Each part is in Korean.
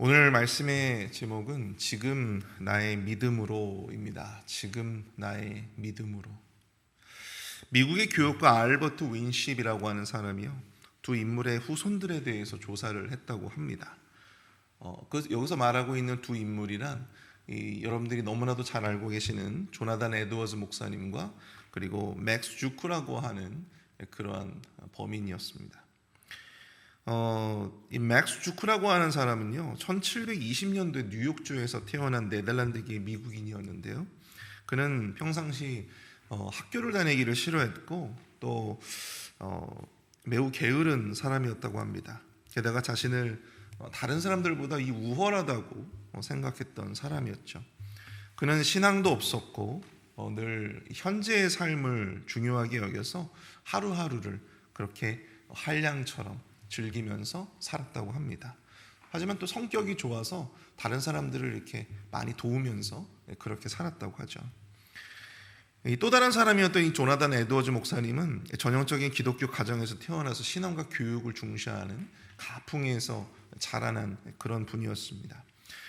오늘 말씀의 제목은 지금 나의 믿음으로입니다. 지금 나의 믿음으로. 미국의 교육가 알버트 윈십이라고 하는 사람이요, 두 인물의 후손들에 대해서 조사를 했다고 합니다. 여기서 말하고 있는 두 인물이란 여러분들이 너무나도 잘 알고 계시는 조나단 에드워즈 목사님과 그리고 맥스 주크라고 하는 그러한 범인이었습니다. 이 맥스 주크라고 하는 사람은요, 1720년도에 뉴욕주에서 태어난 네덜란드계 미국인이었는데요. 그는 평상시 학교를 다니기를 싫어했고 또 매우 게으른 사람이었다고 합니다. 게다가 자신을 다른 사람들보다 우월하다고 생각했던 사람이었죠. 그는 신앙도 없었고 늘 현재의 삶을 중요하게 여겨서 하루하루를 그렇게 한량처럼 즐기면서 살았다고 합니다. 하지만 또 성격이 좋아서 다른 사람들을 이렇게 많이 도우면서 그렇게 살았다고 하죠. 또 다른 사람이었던 이 조나단 에드워즈 목사님은 전형적인 기독교 가정에서 태어나서 신앙과 교육을 중시하는 가풍에서 자라난 그런 분이었습니다.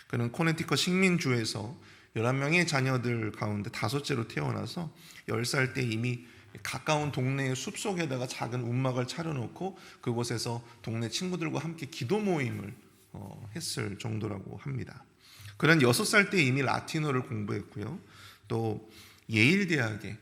그는 코네티컷 식민주에서 11명의 자녀들 가운데 다섯째로 태어나서 10살 때 이미 가까운 동네의 숲속에다가 작은 움막을 차려놓고 그곳에서 동네 친구들과 함께 기도 모임을 했을 정도라고 합니다. 그는 6살 때 이미 라틴어를 공부했고요, 또 예일 대학에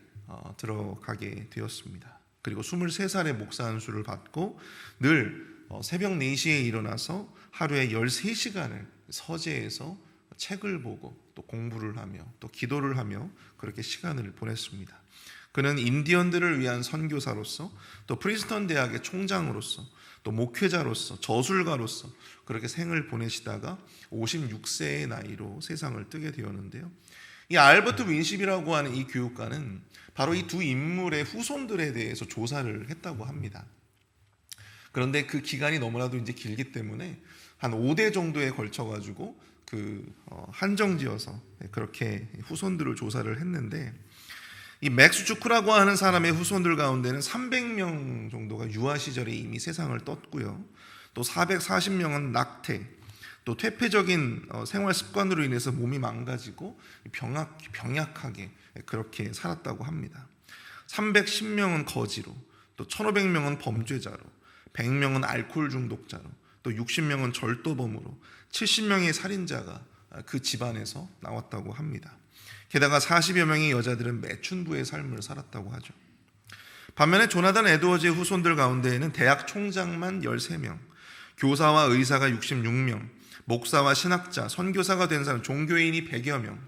들어가게 되었습니다. 그리고 23살에 목사 안수를 받고 늘 새벽 4시에 일어나서 하루에 13시간을 서재에서 책을 보고 또 공부를 하며 또 기도를 하며 그렇게 시간을 보냈습니다. 그는 인디언들을 위한 선교사로서 또 프린스턴 대학의 총장으로서 또 목회자로서 저술가로서 그렇게 생을 보내시다가 56세의 나이로 세상을 뜨게 되었는데요. 이 알버트 윈십이라고 하는 이 교육가는 바로 이 두 인물의 후손들에 대해서 조사를 했다고 합니다. 그런데 그 기간이 너무나도 이제 길기 때문에 한 5대 정도에 걸쳐 가지고 한정지어서 그렇게 후손들을 조사를 했는데, 이 맥스 주크라고 하는 사람의 후손들 가운데는 300명 정도가 유아 시절에 이미 세상을 떴고요, 또 440명은 낙태, 또 퇴폐적인 생활 습관으로 인해서 몸이 망가지고 병약하게 그렇게 살았다고 합니다. 310명은 거지로, 또 1500명은 범죄자로, 100명은 알코올 중독자로, 또 60명은 절도범으로, 70명의 살인자가 그 집안에서 나왔다고 합니다. 게다가 40여 명의 여자들은 매춘부의 삶을 살았다고 하죠. 반면에 조나단 에드워즈의 후손들 가운데에는 대학 총장만 13명, 교사와 의사가 66명, 목사와 신학자, 선교사가 된 사람, 종교인이 100여 명,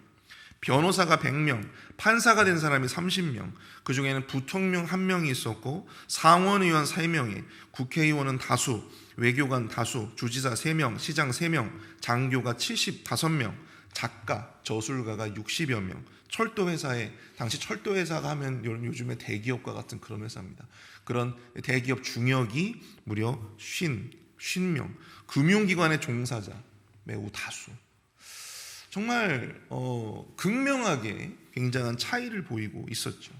변호사가 100명, 판사가 된 사람이 30명, 그 중에는 부통령 1명이 있었고 상원의원 3명에 국회의원은 다수, 외교관 다수, 주지사 3명, 시장 3명, 장교가 75명, 작가, 저술가가 60여 명, 철도회사에, 당시 철도회사가 하면 요즘에 대기업과 같은 그런 회사입니다. 그런 대기업 중역이 무려 50명, 금융기관의 종사자 매우 다수. 정말 극명하게 굉장한 차이를 보이고 있었죠.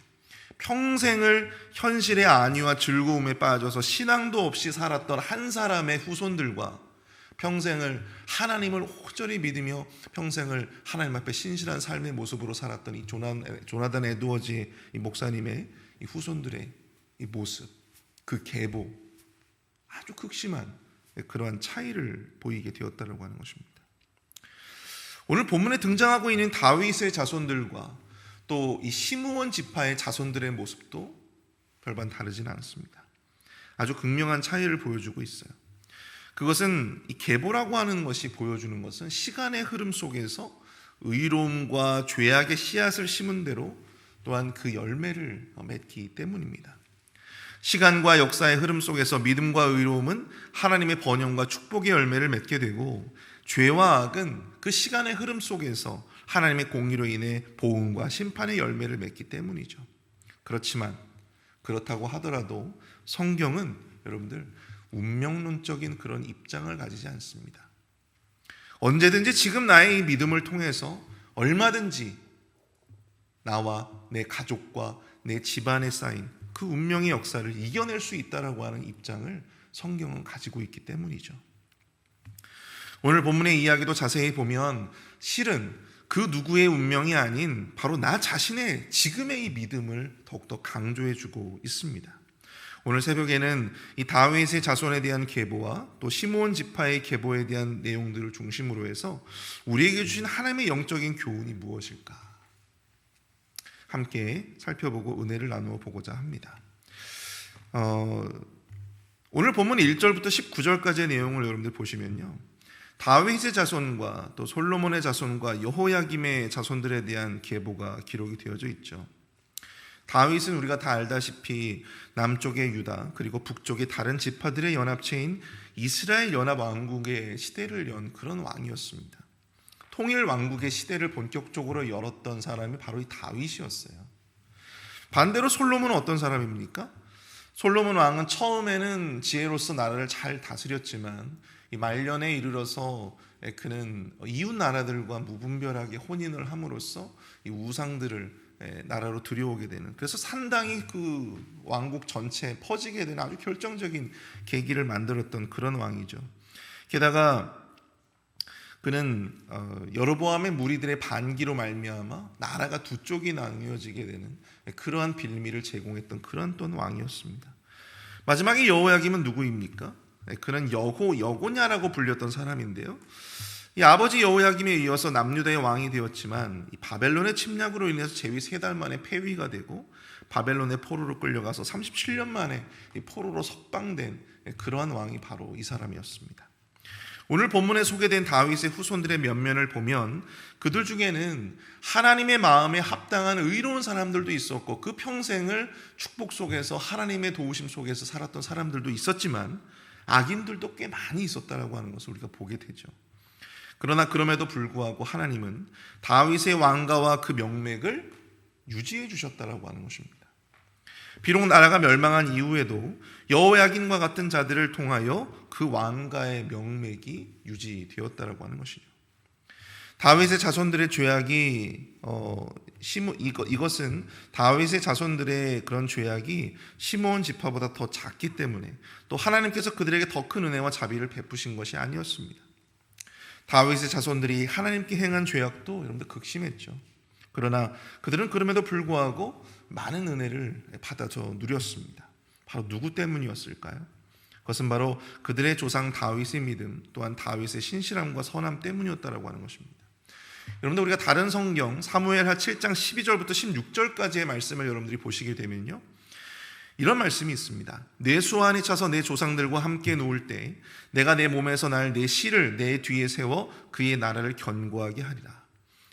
평생을 현실의 안위와 즐거움에 빠져서 신앙도 없이 살았던 한 사람의 후손들과 평생을 하나님을 호절히 믿으며 평생을 하나님 앞에 신실한 삶의 모습으로 살았던 이 조나단 에드워즈 이 목사님의 이 후손들의 이 모습, 그 계보, 아주 극심한 그러한 차이를 보이게 되었다고 하는 것입니다. 오늘 본문에 등장하고 있는 다윗의 자손들과 또 이 시므온 지파의 자손들의 모습도 별반 다르진 않습니다. 아주 극명한 차이를 보여주고 있어요. 그것은 이 계보라고 하는 것이 보여주는 것은 시간의 흐름 속에서 의로움과 죄악의 씨앗을 심은 대로 또한 그 열매를 맺기 때문입니다. 시간과 역사의 흐름 속에서 믿음과 의로움은 하나님의 번영과 축복의 열매를 맺게 되고, 죄와 악은 그 시간의 흐름 속에서 하나님의 공의로 인해 보응과 심판의 열매를 맺기 때문이죠. 그렇지만 그렇다고 하더라도 성경은 여러분들 운명론적인 그런 입장을 가지지 않습니다. 언제든지 지금 나의 믿음을 통해서 얼마든지 나와 내 가족과 내 집안에 쌓인 그 운명의 역사를 이겨낼 수 있다라고 하는 입장을 성경은 가지고 있기 때문이죠. 오늘 본문의 이야기도 자세히 보면 실은 그 누구의 운명이 아닌 바로 나 자신의 지금의 이 믿음을 더욱더 강조해주고 있습니다. 오늘 새벽에는 이 다윗의 자손에 대한 계보와 또 시므온 지파의 계보에 대한 내용들을 중심으로 해서 우리에게 주신 하나님의 영적인 교훈이 무엇일까 함께 살펴보고 은혜를 나누어 보고자 합니다. 오늘 본문 1절부터 19절까지의 내용을 여러분들 보시면요, 다윗의 자손과 또 솔로몬의 자손과 여호야김의 자손들에 대한 계보가 기록이 되어져 있죠. 다윗은 우리가 다 알다시피 남쪽의 유다 그리고 북쪽의 다른 지파들의 연합체인 이스라엘 연합 왕국의 시대를 연 그런 왕이었습니다. 통일 왕국의 시대를 본격적으로 열었던 사람이 바로 이 다윗이었어요. 반대로 솔로몬은 어떤 사람입니까? 솔로몬 왕은 처음에는 지혜로서 나라를 잘 다스렸지만 이 말년에 이르러서 그는 이웃 나라들과 무분별하게 혼인을 함으로써 이 우상들을 나라로 들여오게 되는, 그래서 상당히 그 왕국 전체에 퍼지게 되는 아주 결정적인 계기를 만들었던 그런 왕이죠. 게다가 그는 여로보암의 무리들의 반기로 말미암아 나라가 두 쪽이 나뉘어지게 되는 그러한 빌미를 제공했던 그런 또 왕이었습니다. 마지막에 여호야김은 누구입니까? 그는 여고냐라고 불렸던 사람인데요, 이 아버지 여호야김에 이어서 남유다의 왕이 되었지만 이 바벨론의 침략으로 인해서 재위 3달 만에 폐위가 되고 바벨론의 포로로 끌려가서 37년 만에 이 포로로 석방된 그러한 왕이 바로 이 사람이었습니다. 오늘 본문에 소개된 다윗의 후손들의 면면을 보면 그들 중에는 하나님의 마음에 합당한 의로운 사람들도 있었고 그 평생을 축복 속에서 하나님의 도우심 속에서 살았던 사람들도 있었지만 악인들도 꽤 많이 있었다라고 하는 것을 우리가 보게 되죠. 그러나 그럼에도 불구하고 하나님은 다윗의 왕가와 그 명맥을 유지해 주셨다라고 하는 것입니다. 비록 나라가 멸망한 이후에도 여호야긴과 같은 자들을 통하여 그 왕가의 명맥이 유지되었다라고 하는 것이죠. 다윗의 자손들의 죄악이 이것은 다윗의 자손들의 그런 죄악이 시므온 지파보다 더 작기 때문에 또 하나님께서 그들에게 더 큰 은혜와 자비를 베푸신 것이 아니었습니다. 다윗의 자손들이 하나님께 행한 죄악도 여러분들 극심했죠. 그러나 그들은 그럼에도 불구하고 많은 은혜를 받아서 누렸습니다. 바로 누구 때문이었을까요? 그것은 바로 그들의 조상 다윗의 믿음, 또한 다윗의 신실함과 선함 때문이었다라고 하는 것입니다. 여러분들 우리가 다른 성경 사무엘하 7장 12절부터 16절까지의 말씀을 여러분들이 보시게 되면요, 이런 말씀이 있습니다. 내 수완이 차서 내 조상들과 함께 누울 때 내가 내 몸에서 날 내 씨를 내 뒤에 세워 그의 나라를 견고하게 하리라.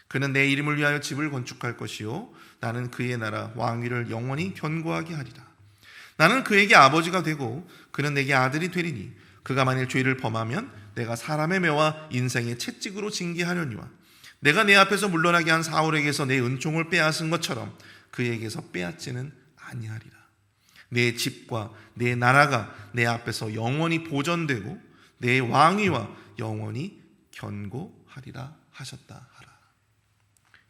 그는 내 이름을 위하여 집을 건축할 것이요 나는 그의 나라 왕위를 영원히 견고하게 하리라. 나는 그에게 아버지가 되고 그는 내게 아들이 되리니 그가 만일 죄를 범하면 내가 사람의 매와 인생의 채찍으로 징계하려니와 내가 내 앞에서 물러나게 한 사울에게서 내 은총을 빼앗은 것처럼 그에게서 빼앗지는 아니하리라. 내 집과 내 나라가 내 앞에서 영원히 보존되고 내 왕위와 영원히 견고하리라 하셨다 하라.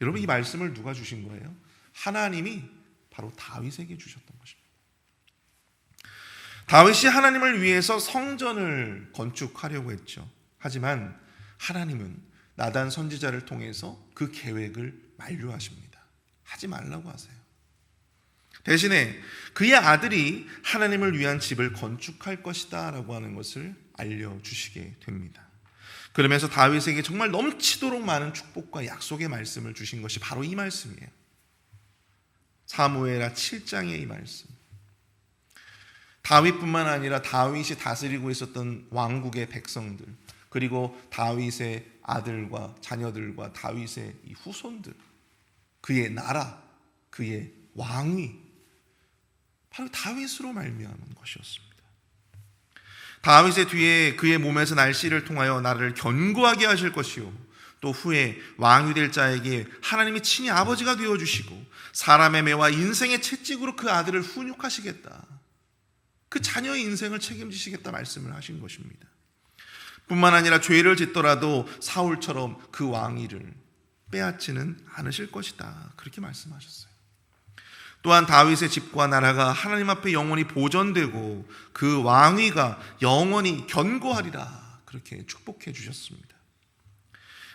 여러분, 이 말씀을 누가 주신 거예요? 하나님이 바로 다윗에게 주셨던 것입니다. 다윗이 하나님을 위해서 성전을 건축하려고 했죠. 하지만 하나님은 나단 선지자를 통해서 그 계획을 만류하십니다. 하지 말라고 하세요. 대신에 그의 아들이 하나님을 위한 집을 건축할 것이다 라고 하는 것을 알려주시게 됩니다. 그러면서 다윗에게 정말 넘치도록 많은 축복과 약속의 말씀을 주신 것이 바로 이 말씀이에요. 사무엘하 7장의 이 말씀. 다윗뿐만 아니라 다윗이 다스리고 있었던 왕국의 백성들, 그리고 다윗의 아들과 자녀들과 다윗의 이 후손들, 그의 나라, 그의 왕위, 바로 다윗으로 말미암은 것이었습니다. 다윗의 뒤에 그의 몸에서 날 씨를 통하여 나를 견고하게 하실 것이요 또 후에 왕이 될 자에게 하나님이 친히 아버지가 되어주시고 사람의 매와 인생의 채찍으로 그 아들을 훈육하시겠다. 그 자녀의 인생을 책임지시겠다 말씀을 하신 것입니다. 뿐만 아니라 죄를 짓더라도 사울처럼 그 왕위를 빼앗지는 않으실 것이다. 그렇게 말씀하셨어요. 또한 다윗의 집과 나라가 하나님 앞에 영원히 보존되고 그 왕위가 영원히 견고하리라. 그렇게 축복해 주셨습니다.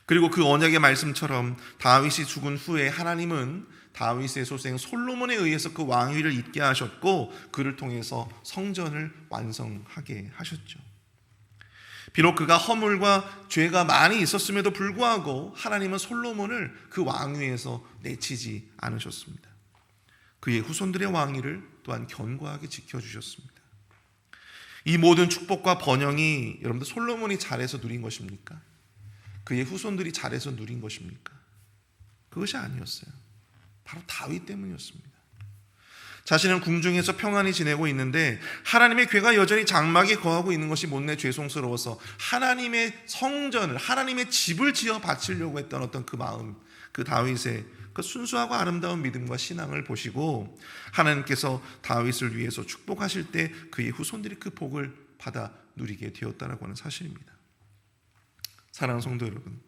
그리고 그 언약의 말씀처럼 다윗이 죽은 후에 하나님은 다윗의 소생 솔로몬에 의해서 그 왕위를 잇게 하셨고 그를 통해서 성전을 완성하게 하셨죠. 비록 그가 허물과 죄가 많이 있었음에도 불구하고 하나님은 솔로몬을 그 왕위에서 내치지 않으셨습니다. 그의 후손들의 왕위를 또한 견고하게 지켜주셨습니다. 이 모든 축복과 번영이 여러분들 솔로몬이 잘해서 누린 것입니까? 그의 후손들이 잘해서 누린 것입니까? 그것이 아니었어요. 바로 다윗 때문이었습니다. 자신은 궁중에서 평안히 지내고 있는데 하나님의 괴가 여전히 장막에 거하고 있는 것이 못내 죄송스러워서 하나님의 성전을, 하나님의 집을 지어 바치려고 했던 어떤 그 마음, 그 다윗의 그 순수하고 아름다운 믿음과 신앙을 보시고 하나님께서 다윗을 위해서 축복하실 때 그의 후손들이 그 복을 받아 누리게 되었다라고 하는 사실입니다. 사랑하는 성도 여러분,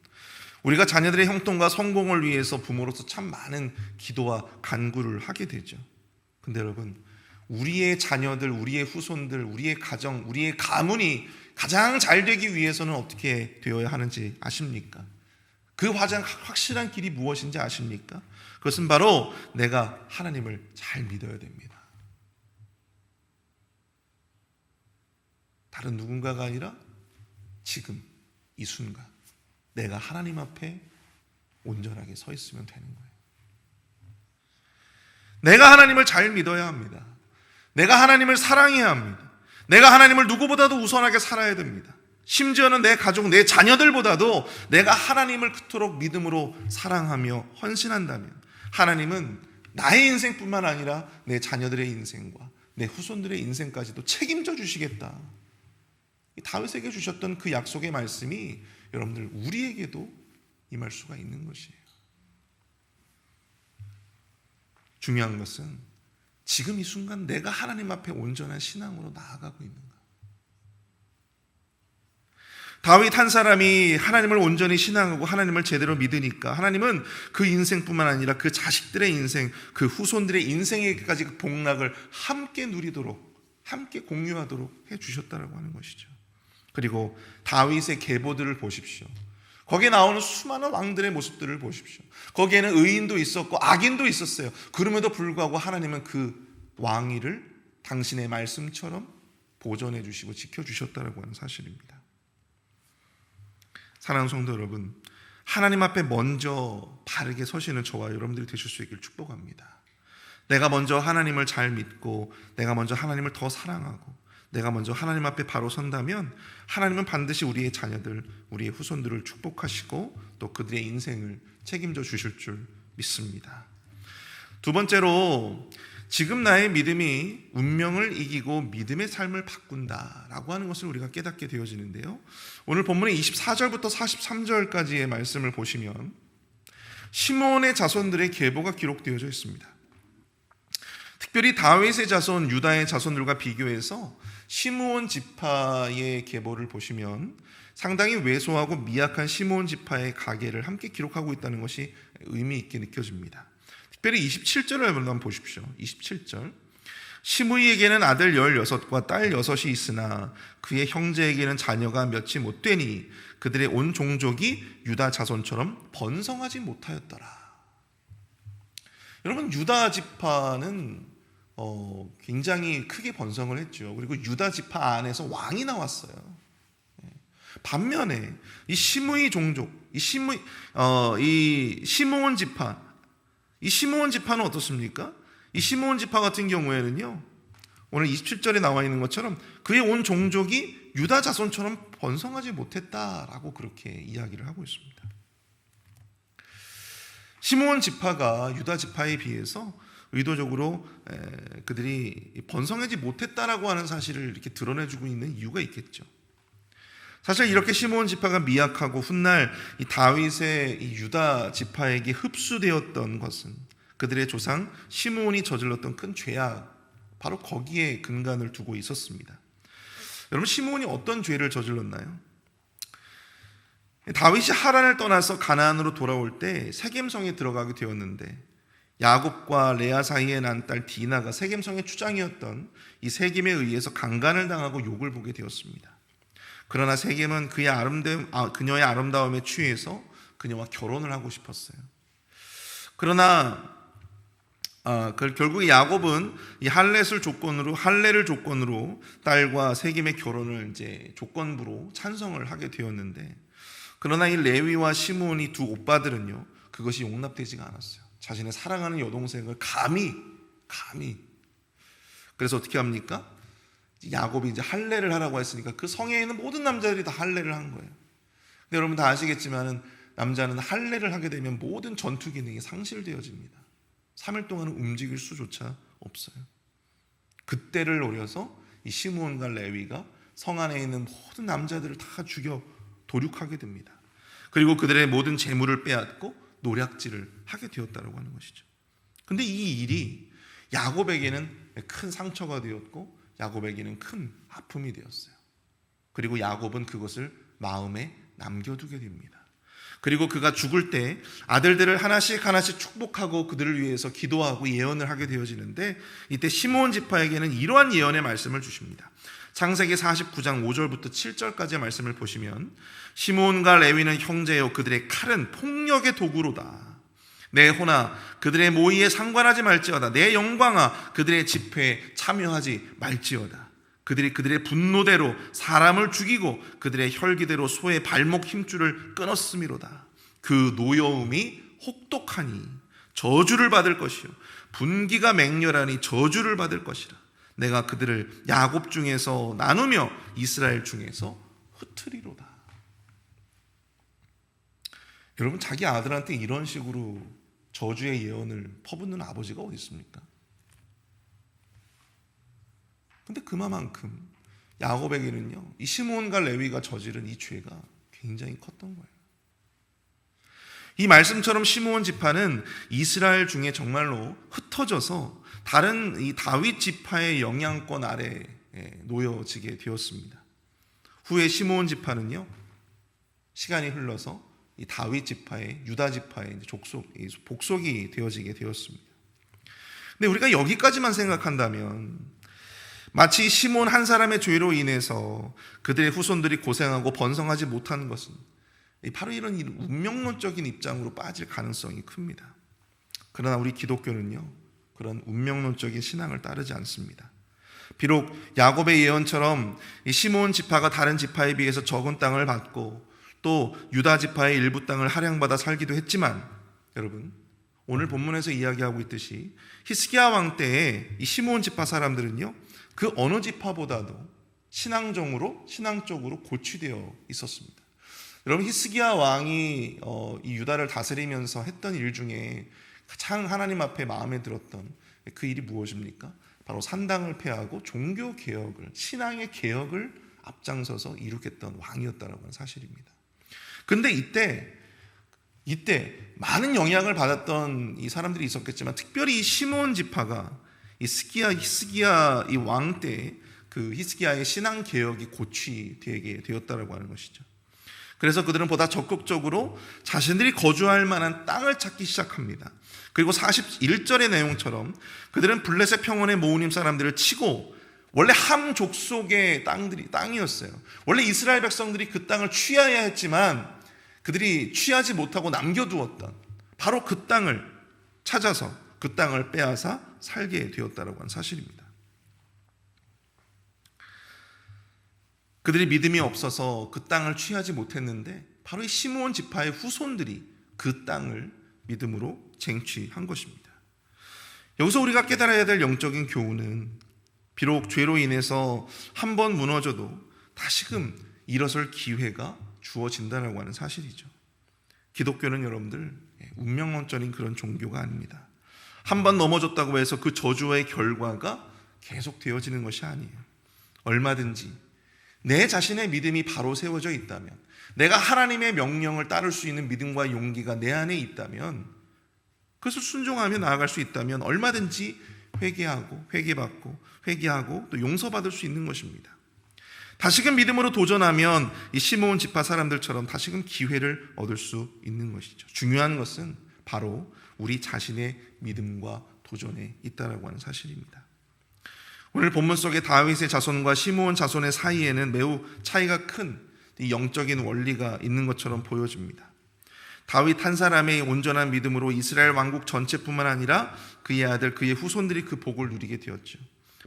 우리가 자녀들의 형통과 성공을 위해서 부모로서 참 많은 기도와 간구를 하게 되죠. 근데 여러분, 우리의 자녀들, 우리의 후손들, 우리의 가정, 우리의 가문이 가장 잘 되기 위해서는 어떻게 되어야 하는지 아십니까? 그 가장 확실한 길이 무엇인지 아십니까? 그것은 바로 내가 하나님을 잘 믿어야 됩니다. 다른 누군가가 아니라 지금 이 순간 내가 하나님 앞에 온전하게 서 있으면 되는 거예요. 내가 하나님을 잘 믿어야 합니다. 내가 하나님을 사랑해야 합니다. 내가 하나님을 누구보다도 우선하게 살아야 됩니다. 심지어는 내 가족, 내 자녀들보다도 내가 하나님을 그토록 믿음으로 사랑하며 헌신한다면 하나님은 나의 인생뿐만 아니라 내 자녀들의 인생과 내 후손들의 인생까지도 책임져 주시겠다. 다윗에게 주셨던 그 약속의 말씀이 여러분들 우리에게도 임할 수가 있는 것이에요. 중요한 것은 지금 이 순간 내가 하나님 앞에 온전한 신앙으로 나아가고 있는가. 다윗 한 사람이 하나님을 온전히 신앙하고 하나님을 제대로 믿으니까 하나님은 그 인생뿐만 아니라 그 자식들의 인생, 그 후손들의 인생에까지 그 복락을 함께 누리도록, 함께 공유하도록 해주셨다라고 하는 것이죠. 그리고 다윗의 계보들을 보십시오. 거기에 나오는 수많은 왕들의 모습들을 보십시오. 거기에는 의인도 있었고 악인도 있었어요. 그럼에도 불구하고 하나님은 그 왕위를 당신의 말씀처럼 보존해 주시고 지켜주셨다고 하는 사실입니다. 사랑하는 성도 여러분, 하나님 앞에 먼저 바르게 서시는 저와 여러분들이 되실 수 있기를 축복합니다. 내가 먼저 하나님을 잘 믿고 내가 먼저 하나님을 더 사랑하고 내가 먼저 하나님 앞에 바로 선다면 하나님은 반드시 우리의 자녀들, 우리의 후손들을 축복하시고 또 그들의 인생을 책임져 주실 줄 믿습니다. 두 번째로 지금 나의 믿음이 운명을 이기고 믿음의 삶을 바꾼다라고 하는 것을 우리가 깨닫게 되어지는데요. 오늘 본문의 24절부터 43절까지의 말씀을 보시면 시므온의 자손들의 계보가 기록되어져 있습니다. 특별히 다윗의 자손, 유다의 자손들과 비교해서 시므온 지파의 계보를 보시면 상당히 왜소하고 미약한 시므온 지파의 가계를 함께 기록하고 있다는 것이 의미 있게 느껴집니다. 특별히 27절을 한번 보십시오. 27절. 시므이에게는 아들 16과 딸 6이 있으나 그의 형제에게는 자녀가 몇이 못 되니 그들의 온 종족이 유다 자손처럼 번성하지 못하였더라. 여러분, 유다 지파는 굉장히 크게 번성을 했죠. 그리고 유다 지파 안에서 왕이 나왔어요. 반면에 이 시므이 종족, 이 시므온 지파, 이 시므온 지파는 어떻습니까? 이 시므온 지파 같은 경우에는요, 오늘 27절에 나와 있는 것처럼 그의 온 종족이 유다 자손처럼 번성하지 못했다라고 그렇게 이야기를 하고 있습니다. 시므온 지파가 유다 지파에 비해서 의도적으로 그들이 번성하지 못했다라고 하는 사실을 이렇게 드러내주고 있는 이유가 있겠죠. 사실 이렇게 시므온 지파가 미약하고 훗날 이 다윗의 이 유다 지파에게 흡수되었던 것은 그들의 조상 시므온이 저질렀던 큰 죄악, 바로 거기에 근간을 두고 있었습니다. 여러분, 시므온이 어떤 죄를 저질렀나요? 다윗이 하란을 떠나서 가나안으로 돌아올 때 세겜성에 들어가게 되었는데 야곱과 레아 사이에 난 딸 디나가 세겜성의 추장이었던 이 세겜에 의해서 강간을 당하고 욕을 보게 되었습니다. 그러나 세겜은 그녀의 아름다움에 취해서 그녀와 결혼을 하고 싶었어요. 그러나 결국에 야곱은 이 할례를 조건으로 딸과 세겜의 결혼을 이제 조건부로 찬성을 하게 되었는데, 그러나 이 레위와 시므온이 두 오빠들은요, 그것이 용납되지가 않았어요. 자신의 사랑하는 여동생을 감히 그래서 어떻게 합니까? 야곱이 이제 할례를 하라고 했으니까 그 성에 있는 모든 남자들이 다 할례를 한 거예요. 근데 여러분 다 아시겠지만은 남자는 할례를 하게 되면 모든 전투 기능이 상실되어집니다. 3일 동안은 움직일 수조차 없어요. 그때를 노려서 이 시므온과 레위가 성 안에 있는 모든 남자들을 다 죽여 도륙하게 됩니다. 그리고 그들의 모든 재물을 빼앗고 노략질을 하게 되었다고 하는 것이죠. 근데 이 일이 야곱에게는 큰 상처가 되었고 야곱에게는 큰 아픔이 되었어요. 그리고 야곱은 그것을 마음에 남겨두게 됩니다. 그리고 그가 죽을 때 아들들을 하나씩 축복하고 그들을 위해서 기도하고 예언을 하게 되어지는데, 이때 시므온 지파에게는 이러한 예언의 말씀을 주십니다. 창세기 49장 5절부터 7절까지의 말씀을 보시면, 시므온과 레위는 형제요 그들의 칼은 폭력의 도구로다. 내 호나 그들의 모의에 상관하지 말지어다. 내 영광아 그들의 집회에 참여하지 말지어다. 그들이 그들의 분노대로 사람을 죽이고 그들의 혈기대로 소의 발목 힘줄을 끊었음이로다. 그 노여움이 혹독하니 저주를 받을 것이요 분기가 맹렬하니 저주를 받을 것이라. 내가 그들을 야곱 중에서 나누며 이스라엘 중에서 흩으리로다. 여러분, 자기 아들한테 이런 식으로 저주의 예언을 퍼붓는 아버지가 어디 있습니까? 근데 그만큼 야곱에게는요, 이 시므온과 레위가 저지른 이 죄가 굉장히 컸던 거예요. 이 말씀처럼 시므온 지파는 이스라엘 중에 정말로 흩어져서 다른 이 다윗 지파의 영향권 아래에 놓여지게 되었습니다. 후에 시므온 지파는요, 시간이 흘러서 이 다윗 지파의 유다 지파의 복속이 되어지게 되었습니다. 근데 우리가 여기까지만 생각한다면 마치 시므온 한 사람의 죄로 인해서 그들의 후손들이 고생하고 번성하지 못하는 것은 바로 이런 운명론적인 입장으로 빠질 가능성이 큽니다. 그러나 우리 기독교는요, 그런 운명론적인 신앙을 따르지 않습니다. 비록 야곱의 예언처럼 이 시므온 지파가 다른 지파에 비해서 적은 땅을 받고 또 유다 지파의 일부 땅을 할양받아 살기도 했지만, 여러분, 오늘 본문에서 이야기하고 있듯이 히스기야 왕 때에 이 시므온 지파 사람들은요, 그 어느 지파보다도 신앙적으로 고취되어 있었습니다. 여러분, 히스기야 왕이 이 유다를 다스리면서 했던 일 중에 가장 하나님 앞에 마음에 들었던 그 일이 무엇입니까? 바로 산당을 폐하고 종교 개혁을, 신앙의 개혁을 앞장서서 이룩했던 왕이었다라고 하는 사실입니다. 근데 이때 많은 영향을 받았던 이 사람들이 있었겠지만, 특별히 이 시므온 지파가 이 히스기야 이 왕 때 그 히스기야의 신앙 개혁이 고취되게 되었다라고 하는 것이죠. 그래서 그들은 보다 적극적으로 자신들이 거주할 만한 땅을 찾기 시작합니다. 그리고 41절의 내용처럼 그들은 블레셋 평원의 모우님 사람들을 치고, 원래 함 족속의 땅이었어요. 원래 이스라엘 백성들이 그 땅을 취해야 했지만 그들이 취하지 못하고 남겨두었던 바로 그 땅을 찾아서 그 땅을 빼앗아 살게 되었다라고 하는 사실입니다. 그들이 믿음이 없어서 그 땅을 취하지 못했는데 바로 이 시므온 지파의 후손들이 그 땅을 믿음으로 쟁취한 것입니다. 여기서 우리가 깨달아야 될 영적인 교훈은, 비록 죄로 인해서 한 번 무너져도 다시금 일어설 기회가 주어진다라고 하는 사실이죠. 기독교는 여러분들 운명론적인 그런 종교가 아닙니다. 한 번 넘어졌다고 해서 그 저주의 결과가 계속 되어지는 것이 아니에요. 얼마든지 내 자신의 믿음이 바로 세워져 있다면, 내가 하나님의 명령을 따를 수 있는 믿음과 용기가 내 안에 있다면, 그것을 순종하며 나아갈 수 있다면 얼마든지 회개하고 또 용서받을 수 있는 것입니다. 다시금 믿음으로 도전하면 이 시므온 지파 사람들처럼 다시금 기회를 얻을 수 있는 것이죠. 중요한 것은 바로 우리 자신의 믿음과 도전에 있다라고 하는 사실입니다. 오늘 본문 속에 다윗의 자손과 시므온 자손의 사이에는 매우 차이가 큰 이 영적인 원리가 있는 것처럼 보여집니다. 다윗 한 사람의 온전한 믿음으로 이스라엘 왕국 전체뿐만 아니라 그의 아들, 그의 후손들이 그 복을 누리게 되었죠.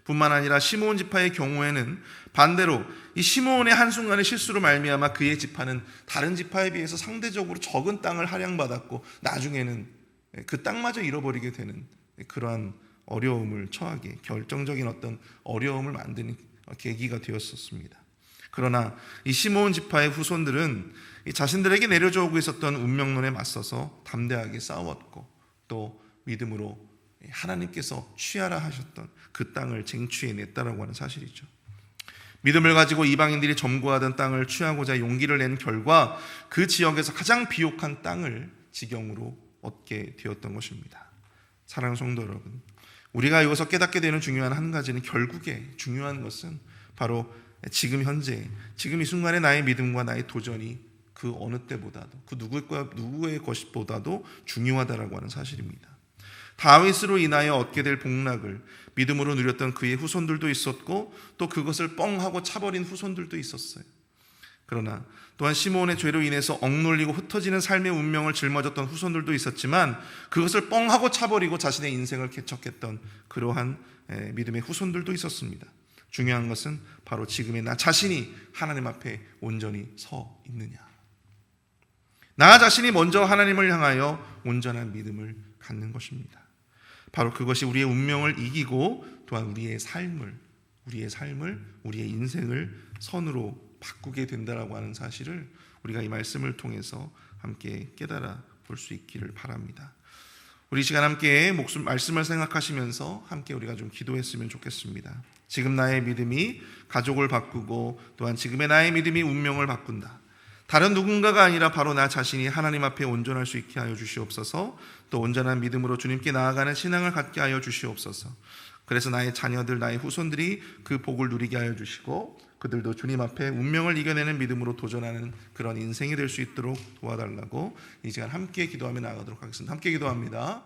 뿐만 아니라 시므온 지파의 경우에는 반대로 이 시므온의 한순간의 실수로 말미암아 그의 지파는 다른 지파에 비해서 상대적으로 적은 땅을 할양받았고 나중에는 그 땅마저 잃어버리게 되는 그러한 어려움을 처하게, 결정적인 어떤 어려움을 만드는 계기가 되었었습니다. 그러나 이 시므온 지파의 후손들은 자신들에게 내려져 오고 있었던 운명론에 맞서서 담대하게 싸웠고 또 믿음으로 하나님께서 취하라 하셨던 그 땅을 쟁취해냈다라고 하는 사실이죠. 믿음을 가지고 이방인들이 점거하던 땅을 취하고자 용기를 낸 결과 그 지역에서 가장 비옥한 땅을 지경으로 얻게 되었던 것입니다. 사랑하는 성도 여러분, 우리가 여기서 깨닫게 되는 중요한 한 가지는, 결국에 중요한 것은 바로 지금 현재, 지금 이 순간의 나의 믿음과 나의 도전이 그 어느 때보다도, 그 누구의 것보다도 중요하다라고 하는 사실입니다. 다윗으로 인하여 얻게 될 복락을 믿음으로 누렸던 그의 후손들도 있었고 또 그것을 뻥하고 차버린 후손들도 있었어요. 그러나 또한 시므온의 죄로 인해서 억눌리고 흩어지는 삶의 운명을 짊어졌던 후손들도 있었지만 그것을 뻥하고 차버리고 자신의 인생을 개척했던 그러한 믿음의 후손들도 있었습니다. 중요한 것은 바로 지금의 나 자신이 하나님 앞에 온전히 서 있느냐, 나 자신이 먼저 하나님을 향하여 온전한 믿음을 갖는 것입니다. 바로 그것이 우리의 운명을 이기고 또한 우리의 삶을, 우리의 인생을 선으로 바꾸게 된다라고 하는 사실을 우리가 이 말씀을 통해서 함께 깨달아 볼 수 있기를 바랍니다. 우리 시간 함께 말씀을 생각하시면서 함께 우리가 좀 기도했으면 좋겠습니다. 지금 나의 믿음이 가족을 바꾸고 또한 지금의 나의 믿음이 운명을 바꾼다. 다른 누군가가 아니라 바로 나 자신이 하나님 앞에 온전할 수 있게 하여 주시옵소서. 또 온전한 믿음으로 주님께 나아가는 신앙을 갖게 하여 주시옵소서. 그래서 나의 자녀들, 나의 후손들이 그 복을 누리게 하여 주시고 그들도 주님 앞에 운명을 이겨내는 믿음으로 도전하는 그런 인생이 될 수 있도록 도와달라고 이 시간 함께 기도하며 나아가도록 하겠습니다. 함께 기도합니다.